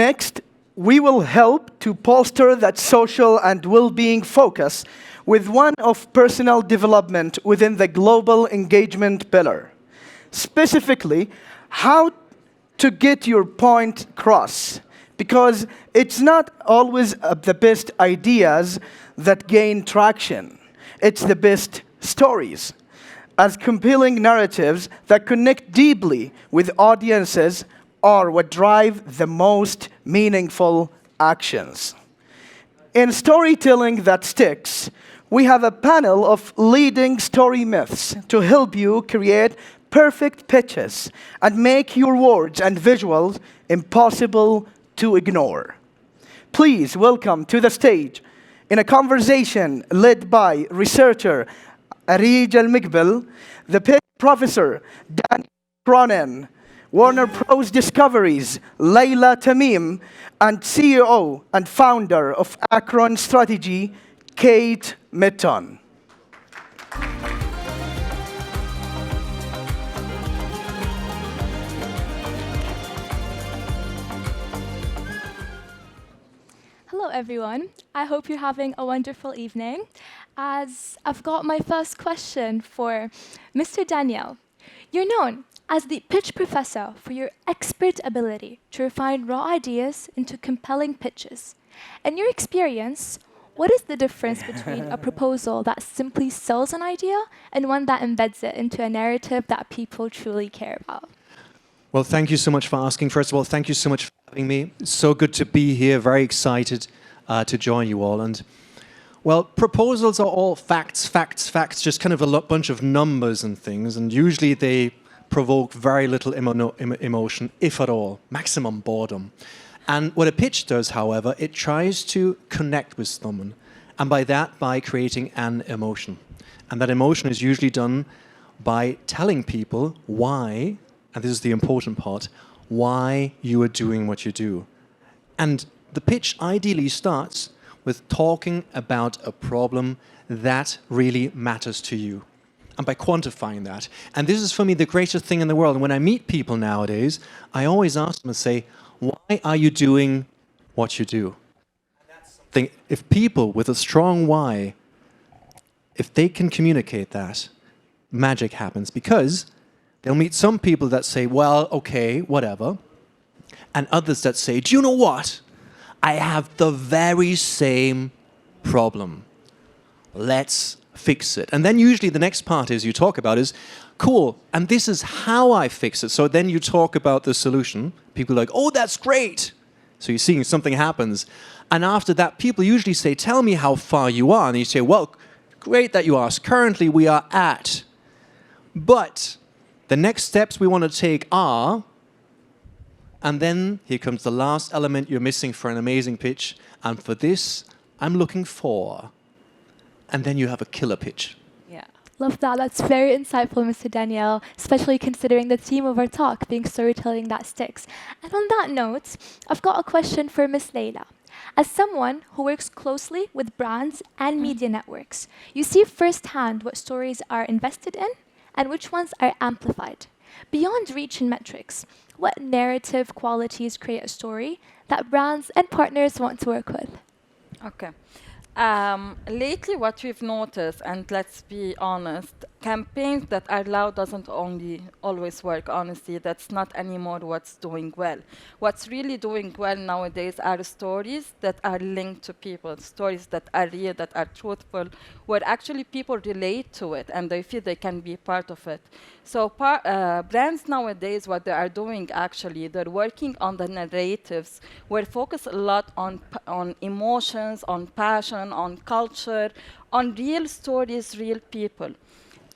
Next, we will help to bolster that social and well-being focus with one of personal development within the global engagement pillar. Specifically, how to get your point across, because it's not always the best ideas that gain traction. It's the best stories, as compelling narratives that connect deeply with audiences are what drive the most meaningful actions. In storytelling that sticks, we have a panel of leading story myths to help you create perfect pitches and make your words and visuals impossible to ignore. Please welcome to the stage, in a conversation led by researcher Areej al-Mikbil, the pitch professor Cronin, Warner Bros. Discoveries, Layla Tamim, and CEO and founder of Acorn Strategy, Kate Midttun. Hello everyone, I hope you're having a wonderful evening. As I've got my first question for Mr. Daniel. You're known as the pitch professor for your expert ability to refine raw ideas into compelling pitches. In your experience, what is the difference between a proposal that simply sells an idea and one that embeds it into a narrative that people truly care about? Well, thank you so much for asking. First of all, thank you so much for having me. It's so good to be here. Very excited to join you all. And well, proposals are all facts, facts, facts, just kind of a bunch of numbers and things. And usually they provoke very little emotion, if at all, maximum boredom. And what a pitch does, however, it tries to connect with someone. And by that, by creating an emotion. And that emotion is usually done by telling people why, and this is the important part, why you are doing what you do. And the pitch ideally starts with talking about a problem that really matters to you. And by quantifying that. And this is for me the greatest thing in the world. And when I meet people nowadays, I always ask them and say, why are you doing what you do? And that's something, if people with a strong why, if they can communicate that, magic happens. Because they'll meet some people that say, well, okay, whatever. And others that say, do you know what? I have the very same problem. Let's fix it. And then usually the next part is you talk about is, cool, and this is how I fix it. So then you talk about the solution. People are like, oh, that's great. So you're seeing something happens. And after that, people usually say, tell me how far you are. And you say, well, great that you asked. Currently, we are at. But the next steps we want to take are, and then here comes the last element you're missing for an amazing pitch. And for this, I'm looking for. And then you have a killer pitch. Yeah, love that. That's very insightful, Mr. Daniel, especially considering the theme of our talk being storytelling that sticks. And on that note, I've got a question for Miss Layla. As someone who works closely with brands and media networks, you see firsthand what stories are invested in and which ones are amplified. Beyond reach and metrics, what narrative qualities create a story that brands and partners want to work with? Okay. Lately, what we've noticed, and let's be honest, campaigns that are loud doesn't only always work, honestly. That's not anymore what's doing well. What's really doing well nowadays are stories that are linked to people, stories that are real, that are truthful, where actually people relate to it and they feel they can be part of it. So brands nowadays, what they are doing actually, they're working on the narratives, where focus a lot on emotions, on passion, on culture, on real stories, real people.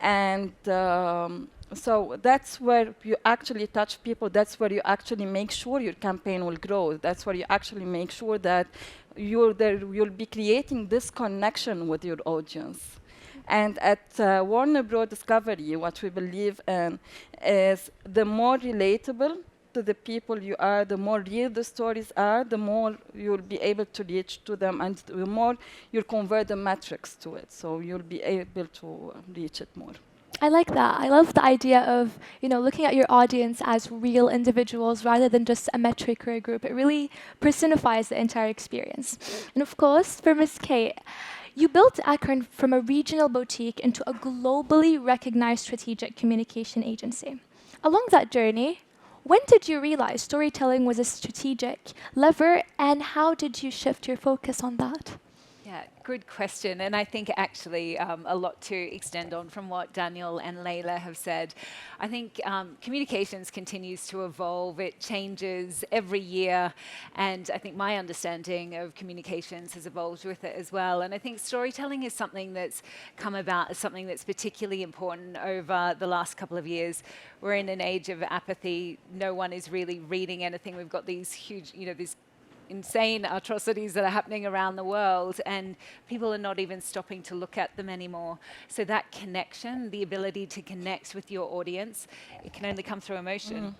And so that's where you actually touch people. That's where you actually make sure your campaign will grow. That's where you actually make sure that you'll be creating this connection with your audience. And at Warner Bros. Discovery, what we believe in is the more relatable to the people you are, the more real the stories are, the more you'll be able to reach to them, and the more you'll convert the metrics to it. So you'll be able to reach it more. I like that. I love the idea of, looking at your audience as real individuals rather than just a metric or a group. It really personifies the entire experience. And of course, for Miss Kate, you built Acorn from a regional boutique into a globally recognized strategic communication agency. Along that journey, when did you realize storytelling was a strategic lever, and how did you shift your focus on that? Yeah, good question. And I think actually a lot to extend on from what Daniel and Layla have said. I think communications continues to evolve. It changes every year. And I think my understanding of communications has evolved with it as well. And I think storytelling is something that's come about as something that's particularly important over the last couple of years. We're in an age of apathy. No one is really reading anything. We've got these huge, these insane atrocities that are happening around the world, and people are not even stopping to look at them anymore. So that connection, the ability to connect with your audience, it can only come through emotion.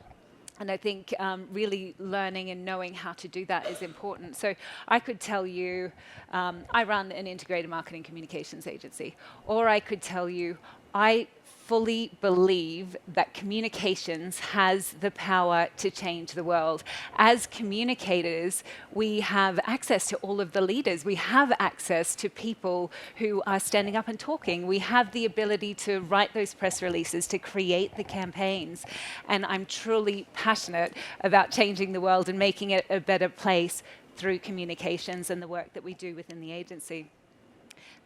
And I think really learning and knowing how to do that is important. So I could tell you, I run an integrated marketing communications agency, or I could tell you, I fully believe that communications has the power to change the world. As communicators, we have access to all of the leaders. We have access to people who are standing up and talking. We have the ability to write those press releases, to create the campaigns. And I'm truly passionate about changing the world and making it a better place through communications and the work that we do within the agency.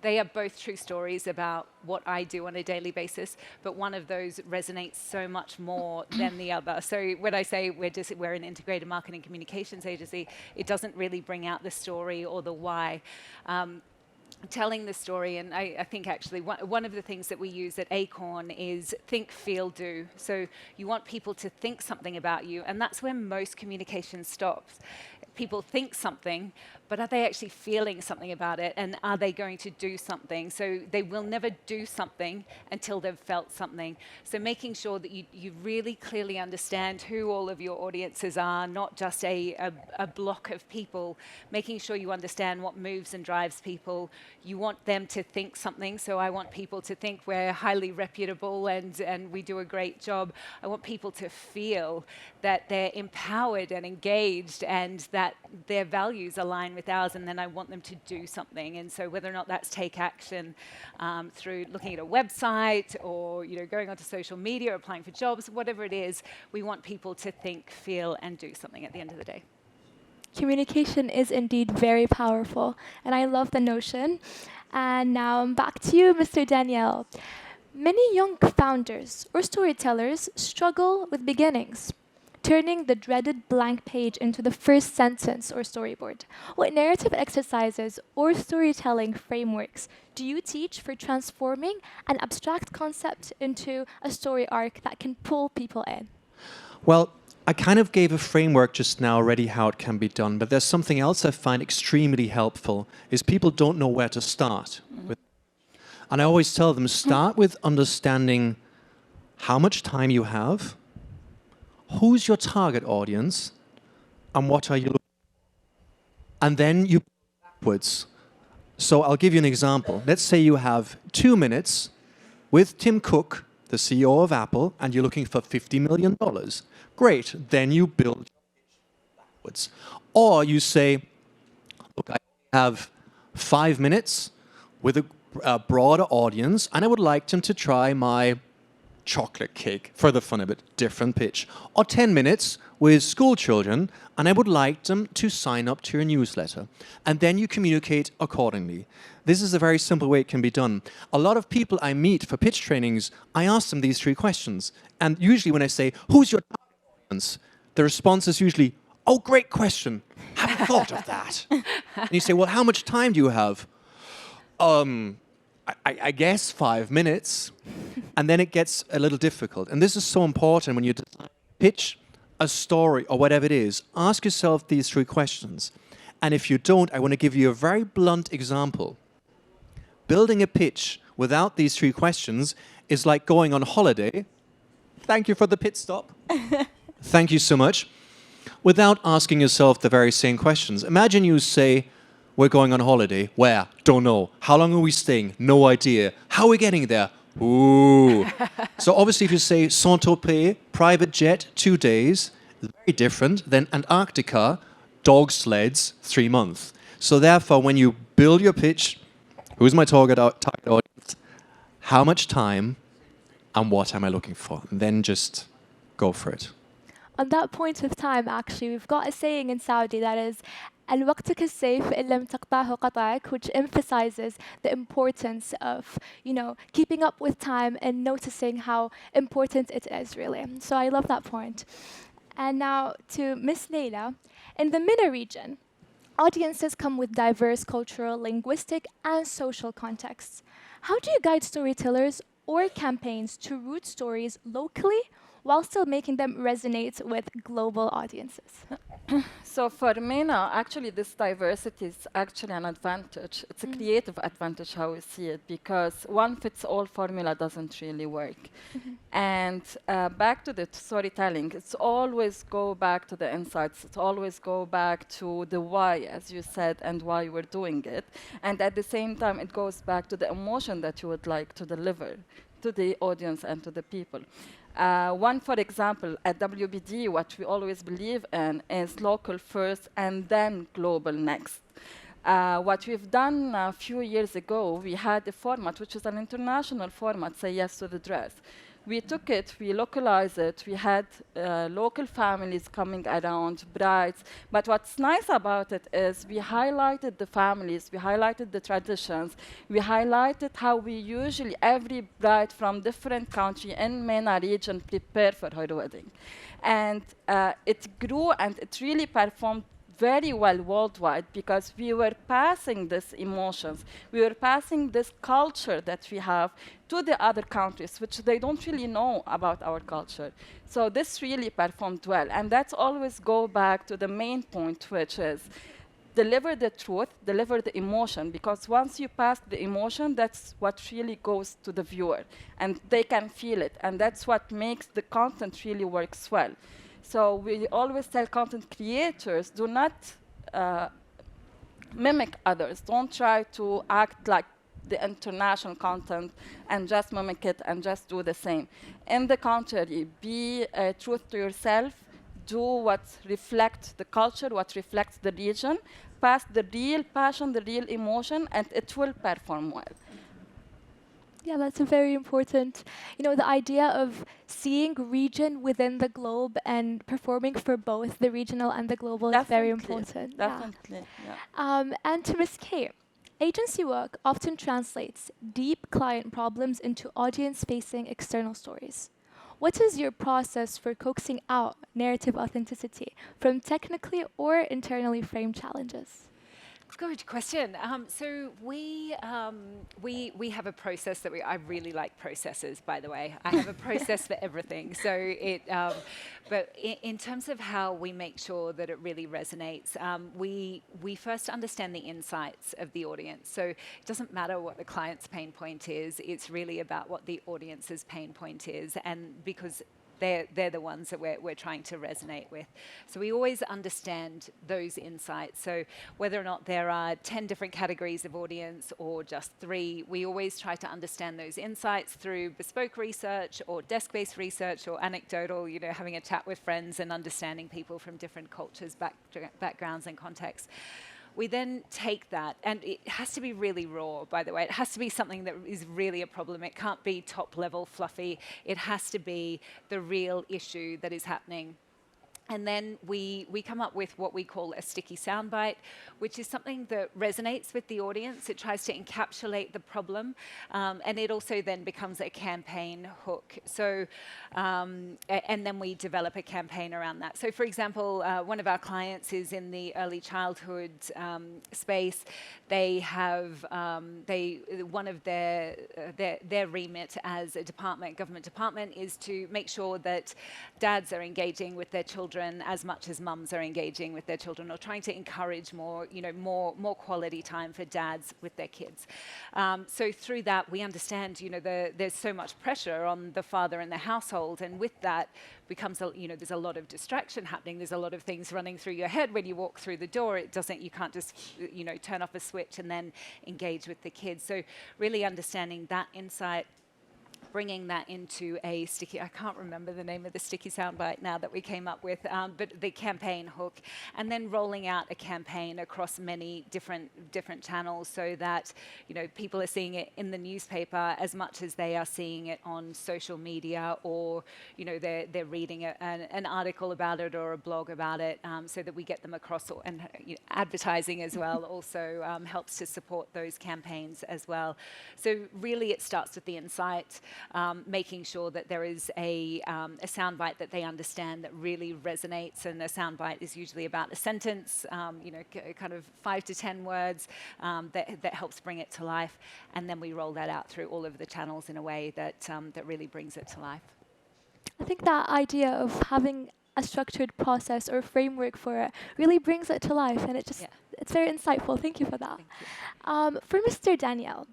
They are both true stories about what I do on a daily basis, but one of those resonates so much more than the other. So when I say we're an integrated marketing communications agency, it doesn't really bring out the story or the why. Telling the story, and I think actually one of the things that we use at Acorn is think, feel, do. So you want people to think something about you, and that's where most communication stops. People think something, but are they actually feeling something about it, and are they going to do something? So they will never do something until they've felt something. So making sure that you really clearly understand who all of your audiences are, not just a block of people, making sure you understand what moves and drives people. You want them to think something, so I want people to think we're highly reputable and we do a great job. I want people to feel that they're empowered and engaged and that their values align with ours, and then I want them to do something. And so whether or not that's take action through looking at a website or going onto social media or applying for jobs, whatever it is, we want people to think, feel, and do something at the end of the day. Communication is indeed very powerful, and I love the notion. And now back to you, Mr. Daniel. Many young founders or storytellers struggle with beginnings, turning the dreaded blank page into the first sentence or storyboard. What narrative exercises or storytelling frameworks do you teach for transforming an abstract concept into a story arc that can pull people in? Well, I kind of gave a framework just now already how it can be done, but there's something else I find extremely helpful, is people don't know where to start. And I always tell them, start with understanding how much time you have, who's your target audience, and what are you looking for? And then you backwards. So I'll give you an example. Let's say you have 2 minutes with Tim Cook, the CEO of Apple, and you're looking for $50 million. Great, then you build backwards. Or you say, look, I have 5 minutes with a broader audience, and I would like them to try my chocolate cake for the fun of it, different pitch. Or 10 minutes with school children, and I would like them to sign up to your newsletter. And then you communicate accordingly. This is a very simple way it can be done. A lot of people I meet for pitch trainings, I ask them these 3 questions. And usually when I say, who's your target audience? The response is usually, oh, great question. Haven't thought of that. And you say, well, how much time do you have? I guess 5 minutes. And then it gets a little difficult. And this is so important when you pitch a story or whatever it is. Ask yourself these 3 questions. And if you don't, I want to give you a very blunt example. Building a pitch without these 3 questions is like going on holiday. Thank you for the pit stop. Thank you so much. Without asking yourself the very same questions. Imagine you say, we're going on holiday. Where? Don't know. How long are we staying? No idea. How are we getting there? Ooh. So obviously if you say Saint-Tropez, private jet, 2 days, it's very different than Antarctica, dog sleds, 3 months. So therefore, when you build your pitch, who's my target audience, how much time, and what am I looking for? And then just go for it. On that point of time, actually, we've got a saying in Saudi that is, الوقت كالسيف إن لم تقطعه قطعك, which emphasizes the importance of, keeping up with time and noticing how important it is, really. So I love that point. And now to Miss Layla. In the MENA region, audiences come with diverse cultural, linguistic, and social contexts. How do you guide storytellers or campaigns to root stories locally while still making them resonate with global audiences? So for MENA, actually this diversity is actually an advantage. It's a creative advantage how we see it, because one-fits-all formula doesn't really work. And back to the storytelling, it's always go back to the insights. It's always go back to the why, as you said, and why we're doing it. And at the same time, it goes back to the emotion that you would like to deliver to the audience and to the people. One, for example, at WBD, what we always believe in is local first and then global next. What we've done a few years ago, we had a format, which is an international format, Say Yes to the Dress. We took it, we localized it, we had local families coming around, brides. But what's nice about it is we highlighted the families, we highlighted the traditions, we highlighted how we usually, every bride from different country in MENA region prepare for her wedding. And it grew and it really performed very well worldwide, because we were passing these emotions, we were passing this culture that we have to the other countries, which they don't really know about our culture. So this really performed well, and that's always go back to the main point, which is deliver the truth, deliver the emotion, because once you pass the emotion, that's what really goes to the viewer, and they can feel it, and that's what makes the content really works well. So we always tell content creators, do not mimic others. Don't try to act like the international content and just mimic it and just do the same. In the contrary, be true to yourself, do what reflects the culture, what reflects the region, pass the real passion, the real emotion, and it will perform well. Yeah, that's a very important, the idea of seeing region within the globe and performing for both the regional and the global is very important. Definitely, yeah. And to Ms. Kate, agency work often translates deep client problems into audience-facing external stories. What is your process for coaxing out narrative authenticity from technically or internally framed challenges? Good question. So we have a process that I really like processes, by the way. I have a process for everything. So but in terms of how we make sure that it really resonates, we first understand the insights of the audience. So it doesn't matter what the client's pain point is. It's really about what the audience's pain point is, and because they're the ones that we're trying to resonate with. So we always understand those insights. So whether or not there are 10 different categories of audience or just 3, we always try to understand those insights through bespoke research or desk-based research or anecdotal, having a chat with friends and understanding people from different cultures, backgrounds and contexts. We then take that, and it has to be really raw, by the way. It has to be something that is really a problem. It can't be top-level fluffy. It has to be the real issue that is happening. And then we come up with what we call a sticky soundbite, which is something that resonates with the audience. It tries to encapsulate the problem, and it also then becomes a campaign hook. So, and then we develop a campaign around that. So, for example, one of our clients is in the early childhood space. They have one of their remit as a government department, is to make sure that dads are engaging with their children as much as mums are engaging with their children, or trying to encourage more quality time for dads with their kids. So through that, we understand, there's so much pressure on the father in the household, and with that becomes, there's a lot of distraction happening. There's a lot of things running through your head when you walk through the door. You can't just, turn off a switch and then engage with the kids. So really understanding that insight. bringing that into a sticky, I can't remember the name of the sticky soundbite now that we came up with, but the campaign hook, and then rolling out a campaign across many different channels so that, you know, people are seeing it in the newspaper as much as they are seeing it on social media, or, you know, they're reading an article about it or a blog about it, so that we get them across, and you know, advertising as well also helps to support those campaigns as well. So really it starts with the insight, making sure that there is a soundbite that they understand that really resonates, and a soundbite is usually about a sentence, you know, kind of 5 to 10 words, that helps bring it to life, and then we roll that out through all of the channels in a way that that really brings it to life. I think that idea of having a structured process or framework for it really brings it to life, and it's very insightful. Thank you for that. For Mr. Daniel,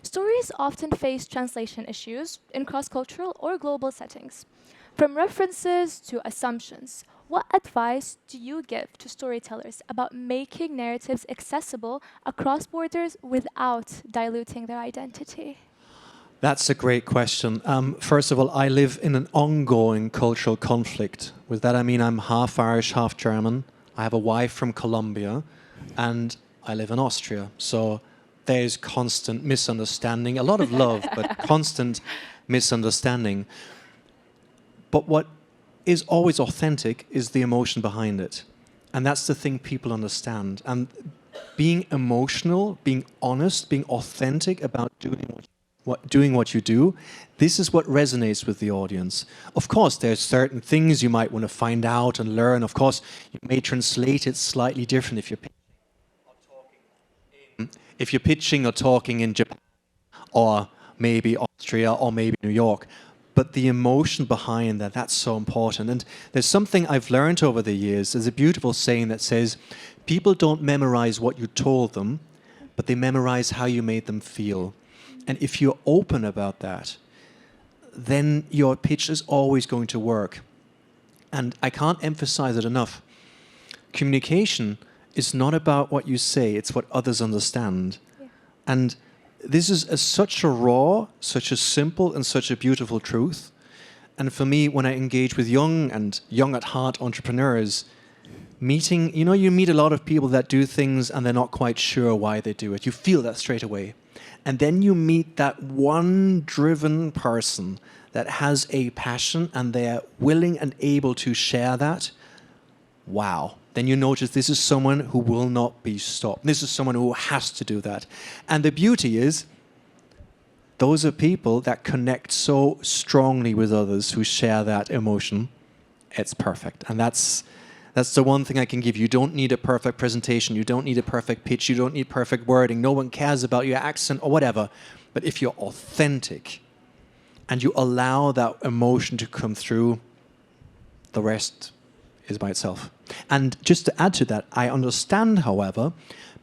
stories often face translation issues in cross-cultural or global settings. From references to assumptions, what advice do you give to storytellers about making narratives accessible across borders without diluting their identity? That's a great question. First of all, I live in an ongoing cultural conflict. With that, I mean I'm half Irish, half German. I have a wife from Colombia, and I live in Austria. So there's constant misunderstanding, a lot of love, but constant misunderstanding. But what is always authentic is the emotion behind it. And that's the thing people understand. And being emotional, being honest, being authentic about doing what you do, this is what resonates with the audience. Of course, there's certain things you might want to find out and learn. Of course, you may translate it slightly different if you're pitching or talking in Japan, or maybe Austria, or maybe New York. But the emotion behind that, that's so important. And there's something I've learned over the years. There's a beautiful saying that says, people don't memorize what you told them, but they memorize how you made them feel. And if you're open about that, then your pitch is always going to work. And I can't emphasize it enough. Communication is not about what you say, it's what others understand. Yeah. And this is such a raw, such a simple, and such a beautiful truth. And for me, when I engage with young at heart entrepreneurs, you meet a lot of people that do things and they're not quite sure why they do it. You feel that straight away. And then you meet that one driven person that has a passion and they're willing and able to share that. Wow. Then you notice this is someone who will not be stopped. This is someone who has to do that. And the beauty is, those are people that connect so strongly with others who share that emotion. It's perfect. And that's the one thing I can give you. You don't need a perfect presentation. You don't need a perfect pitch. You don't need perfect wording. No one cares about your accent or whatever. But if you're authentic and you allow that emotion to come through, the rest is by itself. And just to add to that, I understand, however,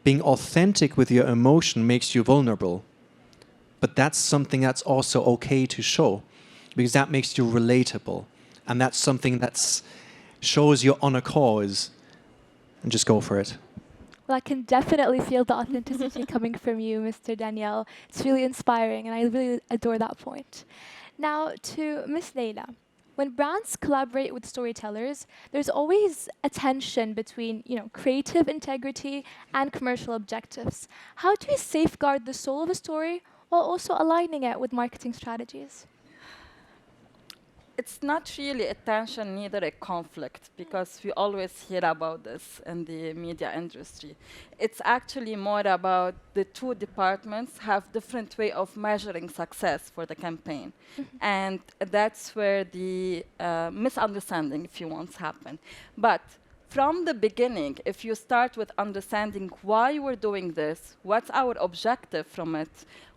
being authentic with your emotion makes you vulnerable. But that's something that's also okay to show, because that makes you relatable. And that's something that's shows you're on a cause, and just go for it. Well, I can definitely feel the authenticity coming from you, Mr. Daniel. It's really inspiring, and I really adore that point. Now, to Miss Layla. When brands collaborate with storytellers, there's always a tension between, creative integrity and commercial objectives. How do you safeguard the soul of a story while also aligning it with marketing strategies? It's not really a tension, neither a conflict, because we always hear about this in the media industry. It's actually more about the two departments have different way of measuring success for the campaign. And that's where the misunderstanding, if you want, happen. But from the beginning, if you start with understanding why we're doing this, what's our objective from it,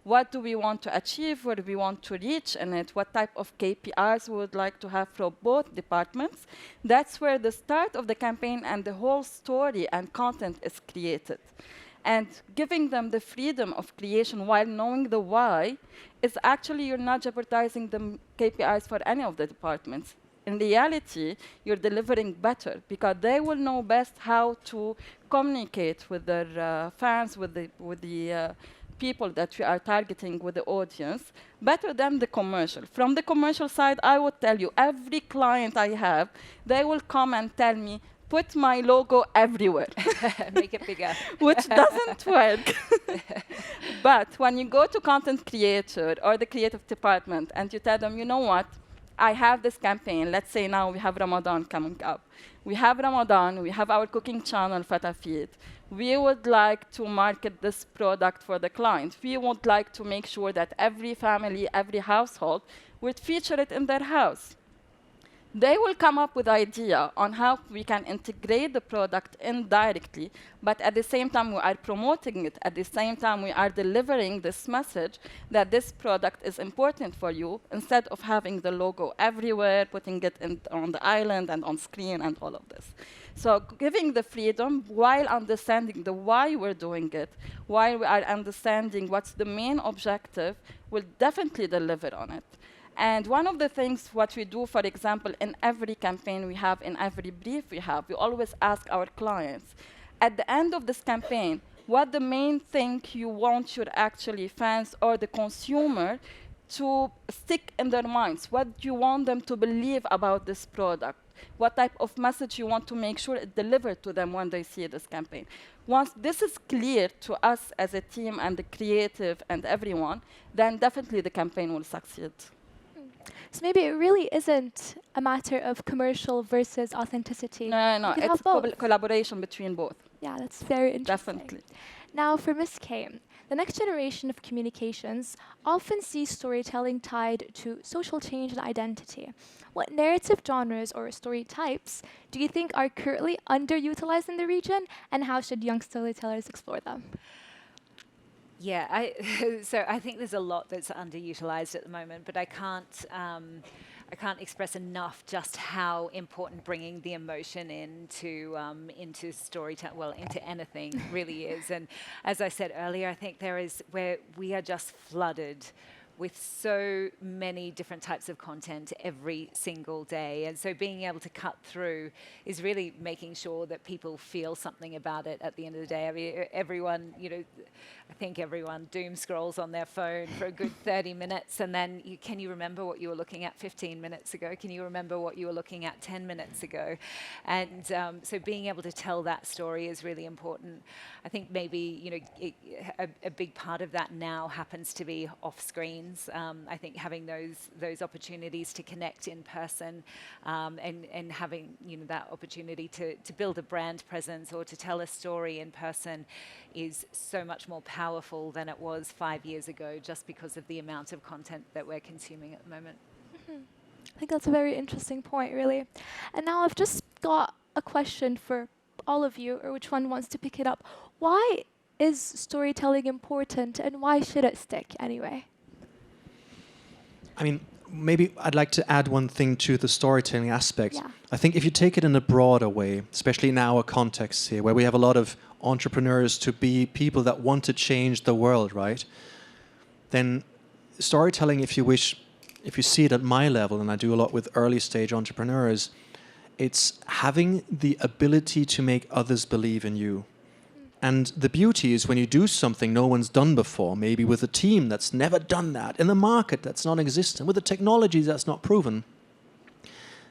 what do we want to achieve, where do we want to reach in it, what type of KPIs we would like to have for both departments, that's where the start of the campaign and the whole story and content is created. And giving them the freedom of creation while knowing the why is actually, you're not jeopardizing the KPIs for any of the departments. In reality, you're delivering better because they will know best how to communicate with their fans, with the people that we are targeting with the audience better than the commercial. From the commercial side, I would tell you, every client I have, they will come and tell me, put my logo everywhere. Make it bigger. Which doesn't work. But when you go to content creator or the creative department and you tell them, you know what, I have this campaign. Let's say now we have Ramadan coming up. We have Ramadan, we have our cooking channel, Fatafeed. We would like to market this product for the client. We would like to make sure that every family, every household would feature it in their house. They will come up with idea on how we can integrate the product indirectly, but at the same time we are promoting it. At the same time we are delivering this message that this product is important for you, instead of having the logo everywhere, putting it on the island and on screen and all of this. So giving the freedom while understanding the why we're doing it, while we are understanding what's the main objective, will definitely deliver on it. And one of the things what we do, for example, in every campaign we have, in every brief we have, we always ask our clients, at the end of this campaign, what the main thing you want your actually fans or the consumer to stick in their minds? What do you want them to believe about this product? What type of message you want to make sure it delivered to them when they see this campaign? Once this is clear to us as a team and the creative and everyone, then definitely the campaign will succeed. So maybe it really isn't a matter of commercial versus authenticity. No, it's collaboration between both. Yeah, that's very interesting. Definitely. Now, for Ms. Kame, the next generation of communications often sees storytelling tied to social change and identity. What narrative genres or story types do you think are currently underutilized in the region, and how should young storytellers explore them? Yeah, so I think there's a lot that's underutilized at the moment, but I can't express enough just how important bringing the emotion into storytelling, well, into anything really is. And as I said earlier, I think where we are just flooded with so many different types of content every single day. And so being able to cut through is really making sure that people feel something about it at the end of the day. I mean, everyone, I think everyone doom scrolls on their phone for a good 30 minutes, and then can you remember what you were looking at 15 minutes ago? Can you remember what you were looking at 10 minutes ago? And so being able to tell that story is really important. I think maybe, a big part of that now happens to be off screen. I think having those opportunities to connect in person and having that opportunity to build a brand presence or to tell a story in person is so much more powerful than it was 5 years ago, just because of the amount of content that we're consuming at the moment. Mm-hmm. I think that's a very interesting point, really. And now I've just got a question for all of you, or which one wants to pick it up. Why is storytelling important, and why should it stick anyway? I mean, maybe I'd like to add one thing to the storytelling aspect. Yeah. I think if you take it in a broader way, especially in our context here, where we have a lot of entrepreneurs to be people that want to change the world, right? Then storytelling, if you wish, if you see it at my level, and I do a lot with early stage entrepreneurs, it's having the ability to make others believe in you. And the beauty is when you do something no one's done before, maybe with a team that's never done that, in a market that's non-existent, with a technology that's not proven,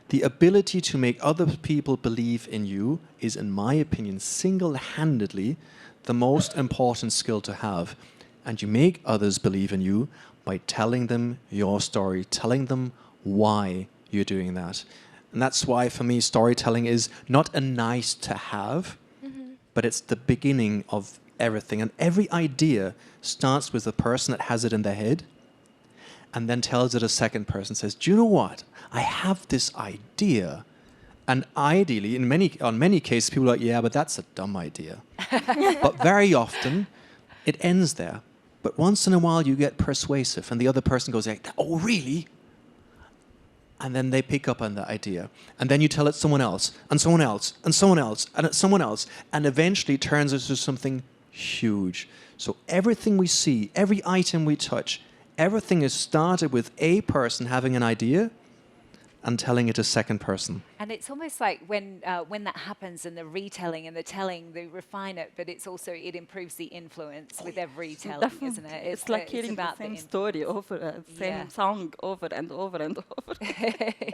the ability to make other people believe in you is, in my opinion, single-handedly the most important skill to have. And you make others believe in you by telling them your story, telling them why you're doing that. And that's why, for me, storytelling is not a nice to have, but it's the beginning of everything. And every idea starts with the person that has it in their head and then tells it a second person, says, do you know what? I have this idea. And ideally, on many cases, people are like, yeah, but that's a dumb idea. But very often, it ends there. But once in a while, you get persuasive, and the other person goes like, oh, really? And then they pick up on that idea. And then you tell it someone else, and someone else, and someone else, and someone else. And eventually it turns into something huge. So everything we see, every item we touch, everything is started with a person having an idea and telling it a second person. And it's almost like when that happens and the retelling and the telling, they refine it, but it's also, it improves the influence with every telling, isn't it? It's like hearing the same story over, same song over and over and over.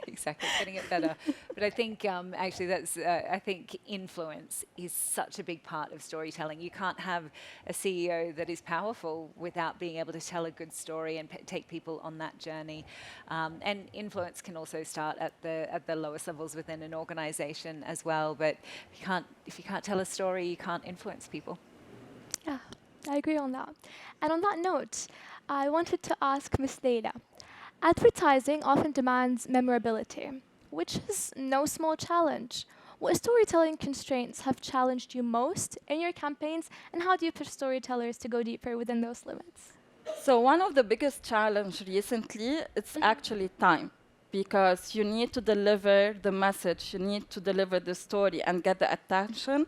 Exactly, getting it better. But I think actually that's, I think influence is such a big part of storytelling. You can't have a CEO that is powerful without being able to tell a good story and take people on that journey. And influence can also start at the lowest levels within an organization as well. But if you can't tell a story, you can't influence people. Yeah, I agree on that. And on that note, I wanted to ask Ms. Layla. Advertising often demands memorability, which is no small challenge. What storytelling constraints have challenged you most in your campaigns, and how do you push storytellers to go deeper within those limits? So one of the biggest challenges recently, it's actually time. Because you need to deliver the message, you need to deliver the story and get the attention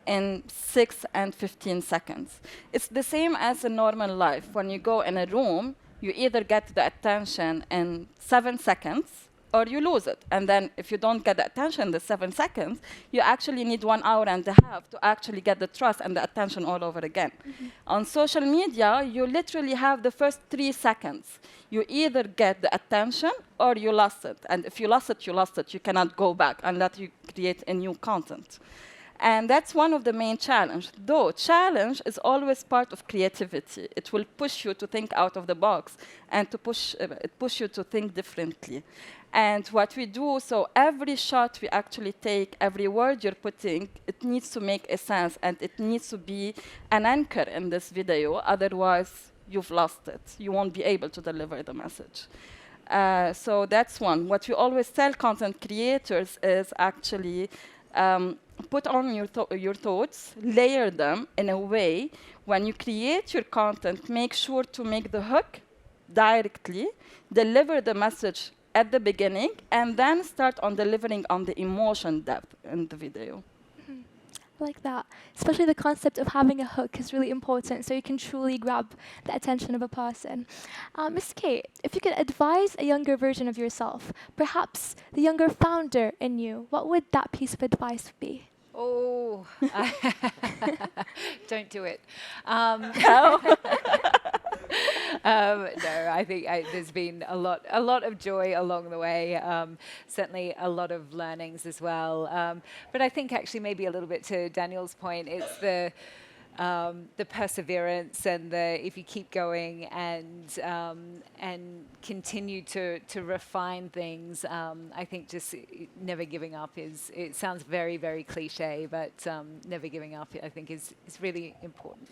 in 6 and 15 seconds. It's the same as in normal life. When you go in a room, you either get the attention in 7 seconds or you lose it. And then if you don't get the attention in the 7 seconds, you actually need 1 hour and a half to actually get the trust and the attention all over again. On social media, you literally have the first 3 seconds. You either get the attention or you lost it. And if you lost it, you lost it. You cannot go back unless you create a new content. And that's one of the main challenges. Though challenge is always part of creativity. It will push you to think out of the box and to push you to think differently. And what we do, so every shot we actually take, every word you're putting, it needs to make a sense and it needs to be an anchor in this video. Otherwise, you've lost it. You won't be able to deliver the message. So that's one. What we always tell content creators is actually put on your thoughts, layer them in a way. When you create your content, make sure to make the hook directly, deliver the message at the beginning, and then start on delivering on the emotion depth in the video. I like that. Especially the concept of having a hook is really important so you can truly grab the attention of a person. Ms. Kate, if you could advise a younger version of yourself, perhaps the younger founder in you, what would that piece of advice be? Oh, don't do it. No, I think there's been a lot of joy along the way. Certainly a lot of learnings as well. But I think actually maybe a little bit to Daniel's point, it's the perseverance and if you keep going and continue to refine things. I think just never giving up it sounds very, very cliche, but never giving up I think is really important.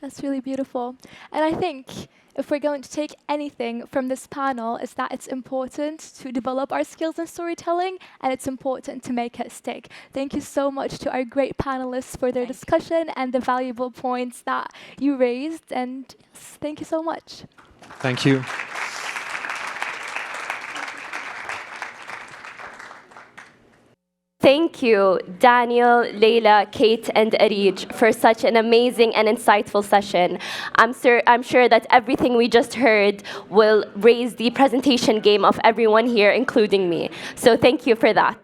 That's really beautiful. And I think if we're going to take anything from this panel, is that it's important to develop our skills in storytelling, and it's important to make it stick. Thank you so much to our great panelists for their discussion and the valuable points that you raised. And yes, thank you so much. Thank you. Thank you, Daniel, Layla, Kate, and Areej, for such an amazing and insightful session. I'm sure that everything we just heard will raise the presentation game of everyone here, including me. So thank you for that.